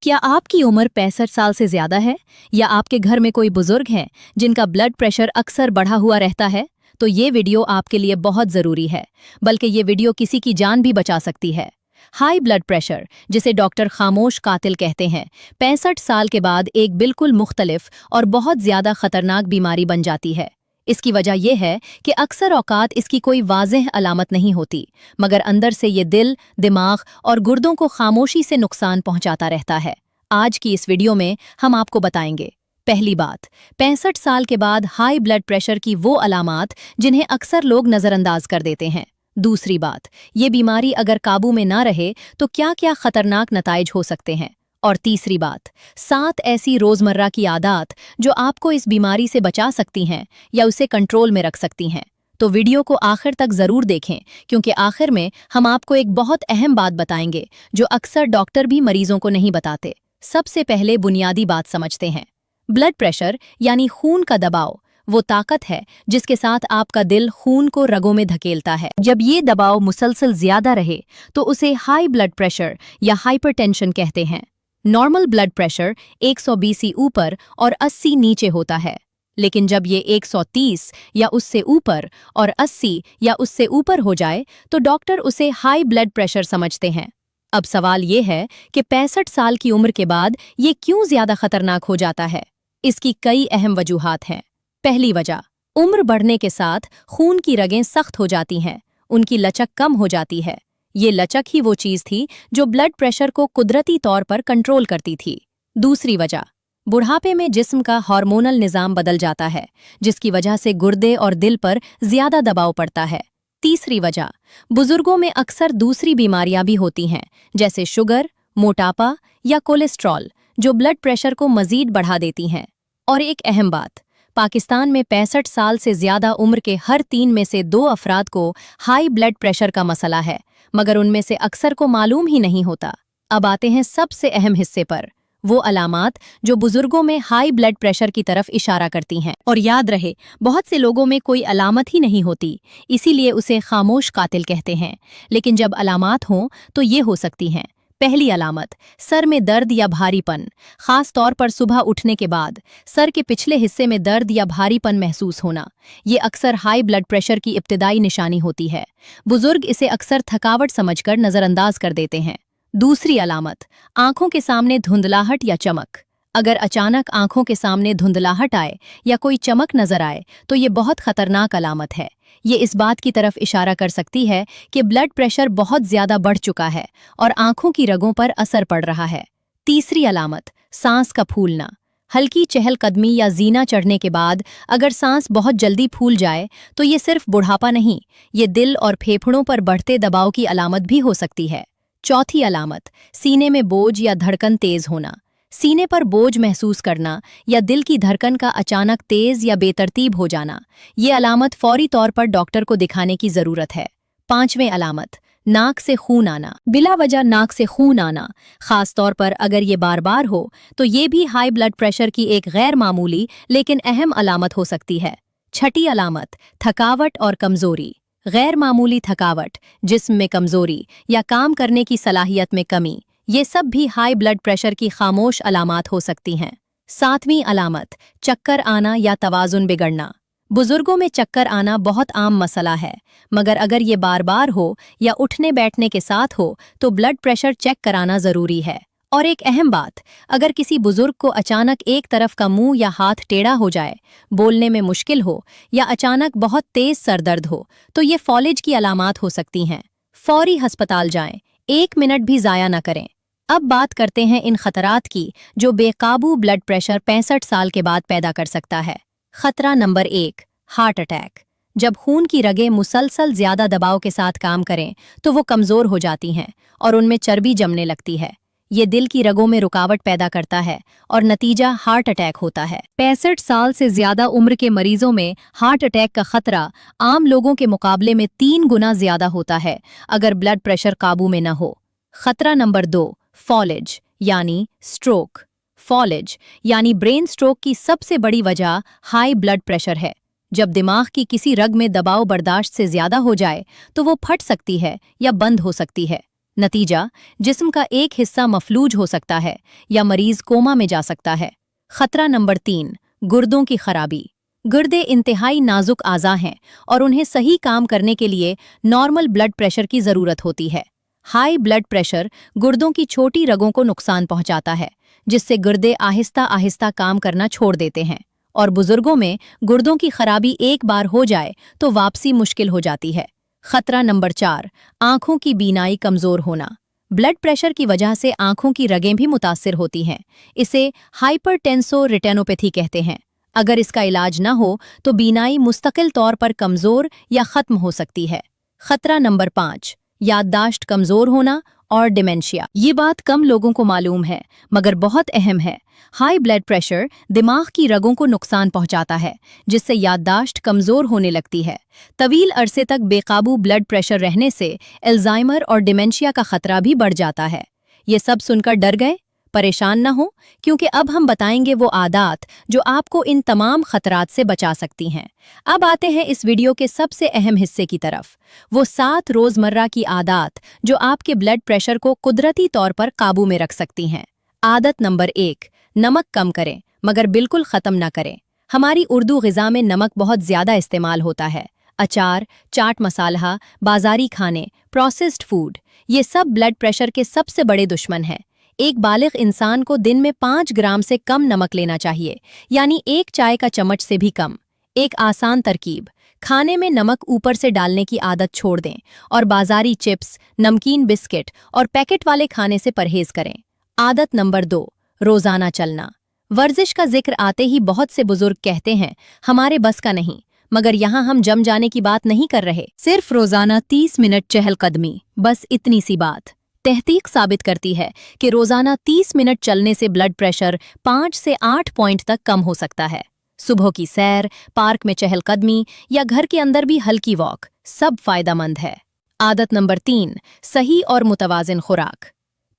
क्या आपकी उम्र 65 साल से ज्यादा है या आपके घर में कोई बुजुर्ग हैं जिनका ब्लड प्रेशर अक्सर बढ़ा हुआ रहता है? तो ये वीडियो आपके लिए बहुत जरूरी है, बल्कि ये वीडियो किसी की जान भी बचा सकती है। हाई ब्लड प्रेशर, जिसे डॉक्टर खामोश कातिल कहते हैं, 65 साल के बाद एक बिल्कुल मुख्तलिफ और बहुत ज्यादा खतरनाक बीमारी बन जाती है। इसकी वजह यह है कि अक्सर औकात इसकी कोई वाज़ेह अलामत नहीं होती, मगर अंदर से ये दिल, दिमाग और गुर्दों को खामोशी से नुकसान पहुंचाता रहता है। आज की इस वीडियो में हम आपको बताएंगे। पहली बात, 65 साल के बाद हाई ब्लड प्रेशर की वो अलामात जिन्हें अक्सर लोग नज़रअंदाज कर देते हैं। दूसरी बात, ये बीमारी अगर काबू में ना रहे तो क्या क्या खतरनाक नताइज हो सकते हैं। और तीसरी बात, 7 ऐसी रोजमर्रा की आदत जो आपको इस बीमारी से बचा सकती हैं या उसे कंट्रोल में रख सकती हैं। तो वीडियो को आखिर तक जरूर देखें, क्योंकि आखिर में हम आपको एक बहुत अहम बात बताएंगे जो अक्सर डॉक्टर भी मरीजों को नहीं बताते। सबसे पहले बुनियादी बात समझते हैं। ब्लड प्रेशर यानी खून का दबाव वो ताकत है जिसके साथ आपका दिल खून को रगों में धकेलता है। जब ये दबाव मुसलसल ज्यादा रहे तो उसे हाई ब्लड प्रेशर या हाइपरटेंशन कहते हैं। नॉर्मल ब्लड प्रेशर 120 ऊपर और 80 नीचे होता है, लेकिन जब ये 130 या उससे ऊपर और 80 या उससे ऊपर हो जाए तो डॉक्टर उसे हाई ब्लड प्रेशर समझते हैं। अब सवाल ये है कि 65 साल की उम्र के बाद ये क्यों ज्यादा खतरनाक हो जाता है? इसकी कई अहम वजूहात हैं। पहली वजह, उम्र बढ़ने के साथ खून की रगें सख्त हो जाती हैं, उनकी लचक कम हो जाती है। ये लचक ही वो चीज थी जो ब्लड प्रेशर को कुदरती तौर पर कंट्रोल करती थी। दूसरी वजह, बुढ़ापे में जिस्म का हार्मोनल निज़ाम बदल जाता है, जिसकी वजह से गुर्दे और दिल पर ज्यादा दबाव पड़ता है। तीसरी वजह, बुजुर्गों में अक्सर दूसरी बीमारियां भी होती हैं, जैसे शुगर, मोटापा या कोलेस्ट्रॉल, जो ब्लड प्रेशर को मजीद बढ़ा देती हैं। और एक अहम बात, पाकिस्तान में 65 साल से ज्यादा उम्र के हर 3 में से 2 अफराद को हाई ब्लड प्रेशर का मसला है, मगर उनमें से अक्सर को मालूम ही नहीं होता। अब आते हैं सबसे अहम हिस्से पर, वो अलामात जो बुजुर्गों में हाई ब्लड प्रेशर की तरफ इशारा करती हैं। और याद रहे, बहुत से लोगों में कोई अलामत ही नहीं होती, इसीलिए उसे खामोश कातिल कहते हैं। लेकिन जब अलामात हों तो ये हो सकती हैं। पहली अलामत, सर में दर्द या भारीपन, खास तौर पर सुबह उठने के बाद सर के पिछले हिस्से में दर्द या भारीपन महसूस होना। ये अक्सर हाई ब्लड प्रेशर की इब्तिदाई निशानी होती है। बुजुर्ग इसे अक्सर थकावट समझकर नज़रअंदाज कर देते हैं। दूसरी अलामत, आंखों के सामने धुंधलाहट या चमक। अगर अचानक आंखों के सामने धुंधलाहट आए या कोई चमक नजर आए तो ये बहुत खतरनाक अलामत है। ये इस बात की तरफ इशारा कर सकती है कि ब्लड प्रेशर बहुत ज्यादा बढ़ चुका है और आंखों की रगों पर असर पड़ रहा है। तीसरी अलामत, सांस का फूलना। हल्की चहलकदमी या जीना चढ़ने के बाद अगर सांस बहुत जल्दी फूल जाए तो ये सिर्फ बुढ़ापा नहीं, ये दिल और फेफड़ों पर बढ़ते दबाव की अलामत भी हो सकती है। चौथी अलामत, सीने में बोझ या धड़कन तेज होना। सीने पर बोझ महसूस करना या दिल की धड़कन का अचानक तेज या बेतरतीब हो जाना, ये अलामत फौरी तौर पर डॉक्टर को दिखाने की जरूरत है। पांचवें अलामत, नाक से खून आना। बिला वजह नाक से खून आना, खास तौर पर अगर ये बार बार हो तो ये भी हाई ब्लड प्रेशर की एक गैर मामूली लेकिन अहम अलामत हो सकती है। छठी अलामत, थकावट और कमजोरी। गैर मामूली थकावट, जिस्म में कमजोरी या काम करने की सलाहियत में कमी, ये सब भी हाई ब्लड प्रेशर की खामोश अलामात हो सकती हैं। सातवीं अलामत, चक्कर आना या तवाजुन बिगड़ना। बुजुर्गों में चक्कर आना बहुत आम मसला है, मगर अगर ये बार बार हो या उठने बैठने के साथ हो तो ब्लड प्रेशर चेक कराना जरूरी है। और एक अहम बात, अगर किसी बुजुर्ग को अचानक एक तरफ का मुंह या हाथ टेढ़ा हो जाए, बोलने में मुश्किल हो या अचानक बहुत तेज सरदर्द हो तो ये फॉलेज की अलामात हो सकती हैं। फौरी अस्पताल जाएं, 1 मिनट भी ज़ाया न करें। अब बात करते हैं इन खतरात की जो बेकाबू ब्लड प्रेशर 65 साल के बाद पैदा कर सकता है। खतरा नंबर 1, हार्ट अटैक। जब खून की रगें मुसलसल ज्यादा दबाव के साथ काम करें तो वो कमजोर हो जाती हैं और उनमें चर्बी जमने लगती है। ये दिल की रगों में रुकावट पैदा करता है और नतीजा हार्ट अटैक होता है। 65 साल से ज्यादा उम्र के मरीजों में हार्ट अटैक का खतरा आम लोगों के मुकाबले में 3 गुना ज्यादा होता है अगर ब्लड प्रेशर काबू में न हो। खतरा नंबर 2, फॉलेज यानी स्ट्रोक। फॉलेज यानी ब्रेन स्ट्रोक की सबसे बड़ी वजह हाई ब्लड प्रेशर है। जब दिमाग की किसी रग में दबाव बर्दाश्त से ज्यादा हो जाए तो वो फट सकती है या बंद हो सकती है। नतीजा, जिस्म का एक हिस्सा मफलूज हो सकता है या मरीज कोमा में जा सकता है। खतरा नंबर 3, गुर्दों की खराबी। गुर्दे इंतहाई नाजुक आज़ा हैं और उन्हें सही काम करने के लिए नॉर्मल ब्लड प्रेशर की ज़रूरत होती है। हाई ब्लड प्रेशर गुर्दों की छोटी रगों को नुकसान पहुंचाता है, जिससे गुर्दे आहिस्ता आहिस्ता काम करना छोड़ देते हैं और बुजुर्गों में गुर्दों की खराबी एक बार हो जाए तो वापसी मुश्किल हो जाती है। खतरा नंबर 4, आंखों की बीनाई कमजोर होना। ब्लड प्रेशर की वजह से आंखों की रगें भी मुतासिर होती हैं। इसे हाइपरटेंसो रेटिनोपैथी कहते हैं। अगर इसका इलाज न हो तो बीनाई मुस्तकिल तौर पर कमजोर या खत्म हो सकती है। खतरा नंबर 5, याददाश्त कमजोर होना और डिमेंशिया। ये बात कम लोगों को मालूम है, मगर बहुत अहम है। हाई ब्लड प्रेशर दिमाग की रगों को नुकसान पहुंचाता है, जिससे याददाश्त कमजोर होने लगती है। तवील अरसे तक बेकाबू ब्लड प्रेशर रहने से अल्जाइमर और डिमेंशिया का खतरा भी बढ़ जाता है। ये सब सुनकर डर गए? परेशान न हो, क्योंकि अब हम बताएंगे वो आदत जो आपको इन तमाम खतरात से बचा सकती हैं। अब आते हैं इस वीडियो के सबसे अहम हिस्से की तरफ, वो 7 रोजमर्रा की आदत जो आपके ब्लड प्रेशर को कुदरती तौर पर काबू में रख सकती हैं। आदत नंबर 1, नमक कम करें मगर बिल्कुल ख़त्म न करें। हमारी उर्दू ग़िज़ा में नमक बहुत ज़्यादा इस्तेमाल होता है। अचार, चाट मसाला, बाज़ारी खाने, प्रोसेस्ड फूड, ये सब ब्लड प्रेशर के सबसे बड़े दुश्मन हैं। एक बालिग इंसान को दिन में 5 ग्राम से कम नमक लेना चाहिए, यानी 1 चाय का चम्मच से भी कम। एक आसान तरकीब, खाने में नमक ऊपर से डालने की आदत छोड़ दें और बाज़ारी चिप्स, नमकीन बिस्किट और पैकेट वाले खाने से परहेज करें। आदत नंबर 2, रोज़ाना चलना। वर्जिश का जिक्र आते ही बहुत से बुजुर्ग कहते हैं हमारे बस का नहीं, मगर यहाँ हम जम जाने की बात नहीं कर रहे। सिर्फ रोज़ाना 30 मिनट चहलकदमी, बस इतनी सी बात। तहकीक साबित करती है कि रोज़ाना 30 मिनट चलने से ब्लड प्रेशर 5 से 8 पॉइंट तक कम हो सकता है। सुबह की सैर, पार्क में चहलकदमी या घर के अंदर भी हल्की वॉक, सब फायदेमंद है। आदत नंबर 3, सही और मुतवाज़िन खुराक।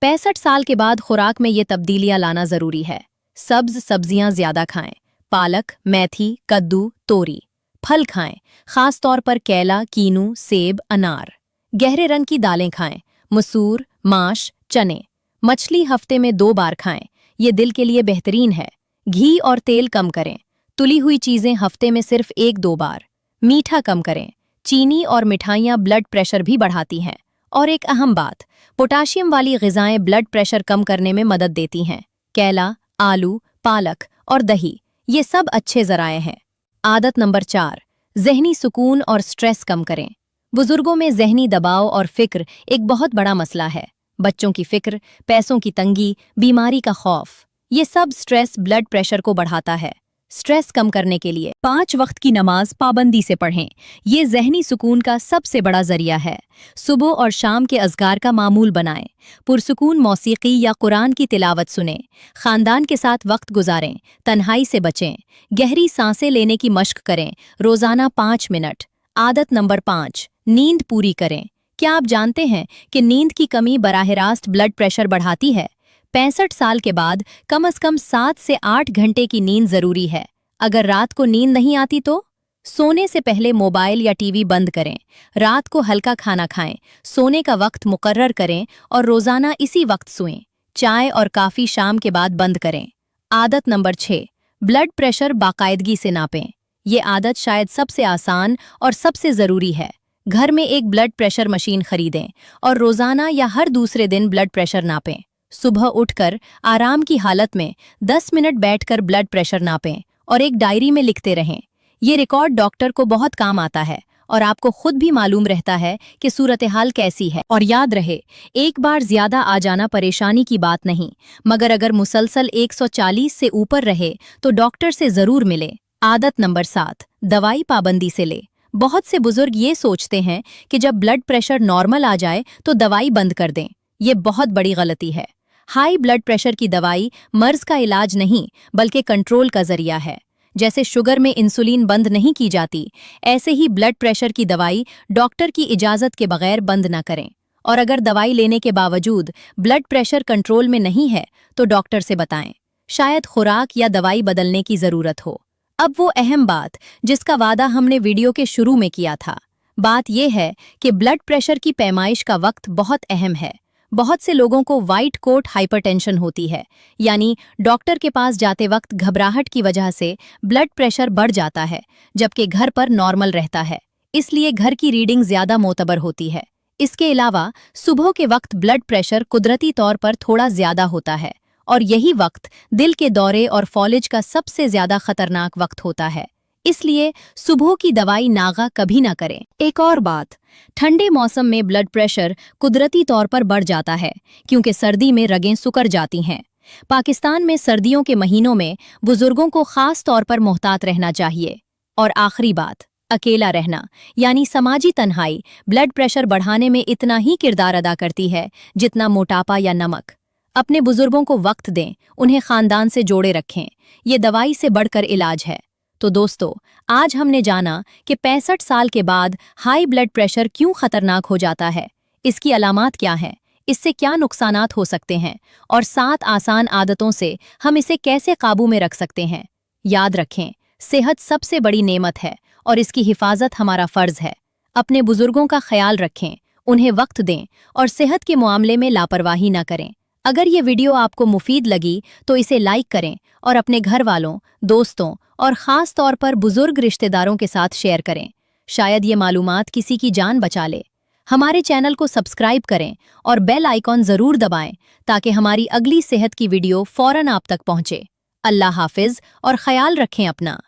65 साल के बाद खुराक में ये तब्दीलियां लाना ज़रूरी है। सब्ज़ सब्जियां ज़्यादा खाएं, पालक, मेथी, कद्दू, तोरी। फल खाएं, खास तौर पर केला, कीनू, सेब, अनार। गहरे रंग की दालें खाएं, मसूर, माश, चने। मछली हफ्ते में 2 बार खाएं, ये दिल के लिए बेहतरीन है। घी और तेल कम करें, तुली हुई चीज़ें हफ्ते में सिर्फ 1-2 बार। मीठा कम करें, चीनी और मिठाइयाँ ब्लड प्रेशर भी बढ़ाती हैं। और एक अहम बात, पोटाशियम वाली ग़िज़ाएं ब्लड प्रेशर कम करने में मदद देती हैं। केला, आलू, पालक और दही, ये सब अच्छे ज़राए हैं। आदत नंबर 4, ज़हनी सुकून और स्ट्रेस कम करें। बुजुर्गों में ज़हनी दबाव और फ़िक्र एक बहुत बड़ा मसला है। बच्चों की फ़िक्र, पैसों की तंगी, बीमारी का खौफ, ये सब स्ट्रेस ब्लड प्रेशर को बढ़ाता है। स्ट्रेस कम करने के लिए 5 वक्त की नमाज पाबंदी से पढ़ें, ये ज़हनी सुकून का सबसे बड़ा ज़रिया है। सुबह और शाम के अज़कार का मामूल बनाएं, पुरसुकून मौसीकी या कुरान की तिलावत सुनें, ख़ानदान के साथ वक्त गुजारें, तन्हाई से बचें, गहरी सांसें लेने की मश्क करें, रोज़ाना 5 मिनट। आदत नंबर 5, नींद पूरी करें। क्या आप जानते हैं कि नींद की कमी बराह रास्त ब्लड प्रेशर बढ़ाती है? 65 साल के बाद कम से कम 7 से 8 घंटे की नींद ज़रूरी है। अगर रात को नींद नहीं आती तो सोने से पहले मोबाइल या टीवी बंद करें। रात को हल्का खाना खाएं, सोने का वक्त मुकर्रर करें और रोज़ाना इसी वक्त सोएं। चाय और काफ़ी शाम के बाद बंद करें। आदत नंबर 6, ब्लड प्रेशर बाकायदगी से नापें। ये आदत शायद सबसे आसान और सबसे ज़रूरी है। घर में एक ब्लड प्रेशर मशीन खरीदें और रोज़ाना या हर दूसरे दिन ब्लड प्रेशर नापें। सुबह उठकर आराम की हालत में 10 मिनट बैठकर ब्लड प्रेशर नापें और एक डायरी में लिखते रहें। ये रिकॉर्ड डॉक्टर को बहुत काम आता है और आपको खुद भी मालूम रहता है कि सूरत हाल कैसी है। और याद रहे, एक बार ज़्यादा आ जाना परेशानी की बात नहीं, मगर अगर मुसलसल 140 से ऊपर रहे तो डॉक्टर से ज़रूर मिले। आदत नंबर 7, दवाई पाबंदी से ले। बहुत से बुजुर्ग ये सोचते हैं कि जब ब्लड प्रेशर नॉर्मल आ जाए तो दवाई बंद कर दें। ये बहुत बड़ी गलती है। हाई ब्लड प्रेशर की दवाई मर्ज का इलाज नहीं, बल्कि कंट्रोल का जरिया है। जैसे शुगर में इंसुलिन बंद नहीं की जाती, ऐसे ही ब्लड प्रेशर की दवाई डॉक्टर की इजाज़त के बगैर बंद ना करें। और अगर दवाई लेने के बावजूद ब्लड प्रेशर कंट्रोल में नहीं है तो डॉक्टर से बताएं। शायद खुराक या दवाई बदलने की ज़रूरत हो। अब वो अहम बात जिसका वादा हमने वीडियो के शुरू में किया था। बात यह है कि ब्लड प्रेशर की पैमाइश का वक्त बहुत अहम है। बहुत से लोगों को व्हाइट कोट हाइपरटेंशन होती है, यानी डॉक्टर के पास जाते वक्त घबराहट की वजह से ब्लड प्रेशर बढ़ जाता है, जबकि घर पर नॉर्मल रहता है। इसलिए घर की रीडिंग ज्यादा मोतबर होती है। इसके अलावा सुबह के वक्त ब्लड प्रेशर कुदरती तौर पर थोड़ा ज्यादा होता है, और यही वक्त दिल के दौरे और फॉलेज का सबसे ज्यादा खतरनाक वक्त होता है। इसलिए सुबह की दवाई नागा कभी ना करें। एक और बात, ठंडे मौसम में ब्लड प्रेशर कुदरती तौर पर बढ़ जाता है, क्योंकि सर्दी में रगें सिकुड़ जाती हैं। पाकिस्तान में सर्दियों के महीनों में बुजुर्गों को खास तौर पर मोहतात रहना चाहिए। और आखिरी बात, अकेला रहना यानी समाजी तन्हाई ब्लड प्रेशर बढ़ाने में इतना ही किरदार अदा करती है जितना मोटापा या नमक। अपने बुजुर्गों को वक्त दें, उन्हें खानदान से जोड़े रखें। ये दवाई से बढ़कर इलाज है। तो दोस्तों, आज हमने जाना कि 65 साल के बाद हाई ब्लड प्रेशर क्यों खतरनाक हो जाता है, इसकी अलामात क्या हैं, इससे क्या नुकसानात हो सकते हैं, और 7 आसान आदतों से हम इसे कैसे काबू में रख सकते हैं। याद रखें, सेहत सबसे बड़ी नेमत है और इसकी हिफाजत हमारा फर्ज है। अपने बुजुर्गों का ख्याल रखें, उन्हें वक्त दें और सेहत के मामले में लापरवाही न करें। अगर ये वीडियो आपको मुफीद लगी तो इसे लाइक करें और अपने घर वालों, दोस्तों और ख़ास तौर पर बुजुर्ग रिश्तेदारों के साथ शेयर करें। शायद ये मालूमात किसी की जान बचा ले। हमारे चैनल को सब्सक्राइब करें और बेल आइकॉन ज़रूर दबाएं ताकि हमारी अगली सेहत की वीडियो फ़ौरन आप तक पहुंचे। अल्लाह हाफिज़ और ख्याल रखें अपना।